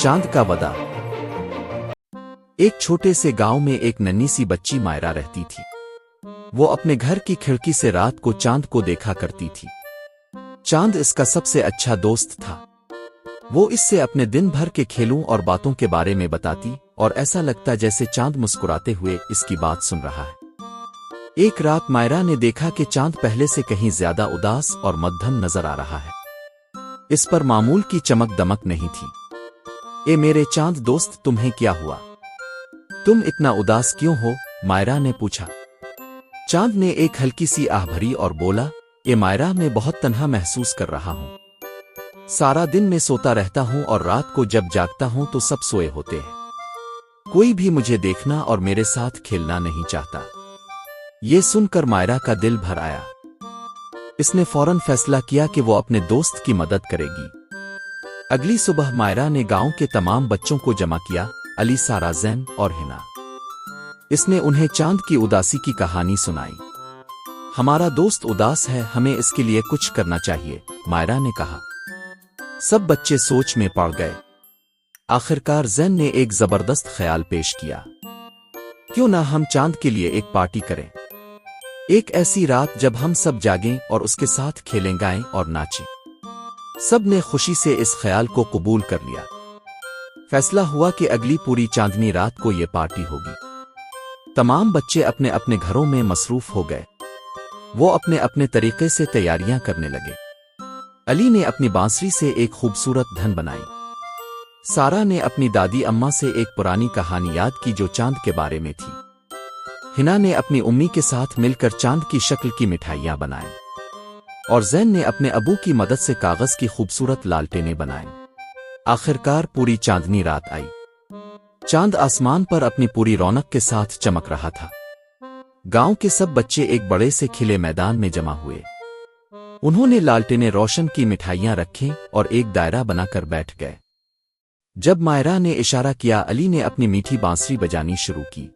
चांद का वदा। एक छोटे से गांव में एक नन्ही सी बच्ची मायरा रहती थी। वो अपने घर की खिड़की से रात को चांद को देखा करती थी। चांद इसका सबसे अच्छा दोस्त था। वो इससे अपने दिन भर के खेलों और बातों के बारे में बताती और ऐसा लगता जैसे चांद मुस्कुराते हुए इसकी बात सुन रहा है। एक रात मायरा ने देखा कि चांद पहले से कहीं ज्यादा उदास और मध्यम नजर आ रहा है। इस पर मामूल की चमक दमक नहीं थी। ए मेरे चांद दोस्त, तुम्हें क्या हुआ? तुम इतना उदास क्यों हो? मायरा ने पूछा। चांद ने एक हल्की सी आह भरी और बोला, ए मायरा, मैं बहुत तन्हा महसूस कर रहा हूं। सारा दिन मैं सोता रहता हूं और रात को जब जागता हूं तो सब सोए होते हैं। कोई भी मुझे देखना और मेरे साथ खेलना नहीं चाहता। ये सुनकर मायरा का दिल भर आया। इसने फौरन फैसला किया कि वो अपने दोस्त की मदद करेगी। अगली सुबह मायरा ने गांव के तमाम बच्चों को जमा किया, अली, सारा, जैन और हिना। इसने उन्हें चांद की उदासी की कहानी सुनाई। हमारा दोस्त उदास है, हमें इसके लिए कुछ करना चाहिए, मायरा ने कहा। सब बच्चे सोच में पड़ गए। आखिरकार जैन ने एक जबरदस्त ख्याल पेश किया। क्यों ना हम चांद के लिए एक पार्टी करें? एक ऐसी रात जब हम सब जागें और उसके साथ खेलें, गाएं और नाचें। सब ने खुशी से इस ख्याल को कबूल कर लिया। फैसला हुआ कि अगली पूरी चांदनी रात को ये पार्टी होगी। तमाम बच्चे अपने अपने घरों में मसरूफ हो गए। वो अपने अपने तरीके से तैयारियां करने लगे। अली ने अपनी बांसुरी से एक खूबसूरत धन बनाई। सारा ने अपनी दादी अम्मा से एक पुरानी कहानी याद की जो चांद के बारे में थी। हिना ने अपनी उम्मी के साथ मिलकर चांद की शक्ल की मिठाइयां बनाई और जैन ने अपने अबू की मदद से कागज की खूबसूरत लालटेनें बनाई। आखिरकार पूरी चांदनी रात आई। चांद आसमान पर अपनी पूरी रौनक के साथ चमक रहा था। गांव के सब बच्चे एक बड़े से खिले मैदान में जमा हुए। उन्होंने लालटेनें रोशन की मिठाइयां रखीं और एक दायरा बनाकर बैठ गए। जब मायरा ने इशारा किया, अली ने अपनी मीठी बांसुरी बजानी शुरू की।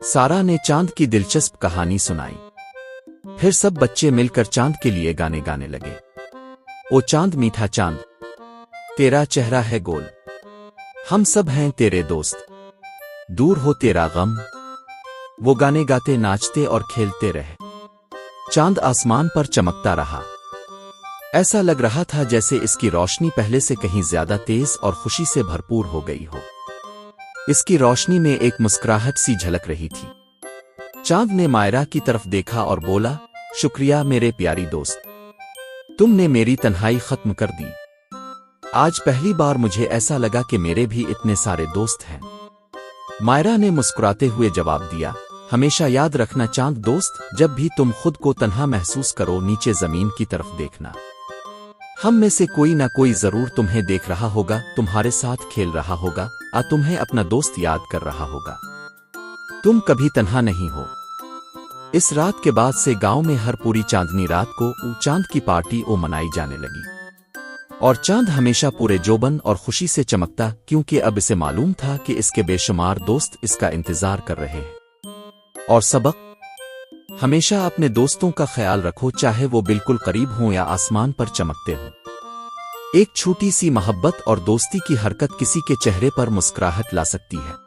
सारा ने चांद की दिलचस्प कहानी सुनाई। फिर सब बच्चे मिलकर चांद के लिए गाने गाने लगे। ओ चांद, मीठा चांद, तेरा चेहरा है गोल, हम सब हैं तेरे दोस्त, दूर हो तेरा गम। वो गाने गाते, नाचते और खेलते रहे। चांद आसमान पर चमकता रहा। ऐसा लग रहा था जैसे इसकी रोशनी पहले से कहीं ज्यादा तेज और खुशी से भरपूर हो गई हो। इसकी रोशनी में एक मुस्कुराहट सी झलक रही थी। चांद ने मायरा की तरफ देखा और बोला, शुक्रिया मेरे प्यारी दोस्त, तुमने मेरी तन्हाई खत्म कर दी। आज पहली बार मुझे ऐसा लगा कि मेरे भी इतने सारे दोस्त हैं। मायरा ने मुस्कुराते हुए जवाब दिया, हमेशा याद रखना चांद दोस्त, जब भी तुम खुद को तन्हा महसूस करो, नीचे जमीन की तरफ देखना। हम में से कोई ना कोई जरूर तुम्हें देख रहा होगा, तुम्हारे साथ खेल रहा होगा, तुम्हें अपना दोस्त याद कर रहा होगा। तुम कभी तन्हा नहीं हो। इस रात के बाद से गांव में हर पूरी चांदनी रात को चांद की पार्टी मनाई जाने लगी और चांद हमेशा पूरे जोबन और खुशी से चमकता, क्योंकि अब इसे मालूम था कि इसके बेशुमार दोस्त इसका इंतजार कर रहे हैं। और सबक, हमेशा अपने दोस्तों का ख्याल रखो, चाहे वो बिल्कुल करीब हों या आसमान पर चमकते हों। एक छोटी सी मोहब्बत और दोस्ती की हरकत किसी के चेहरे पर मुस्कुराहट ला सकती है।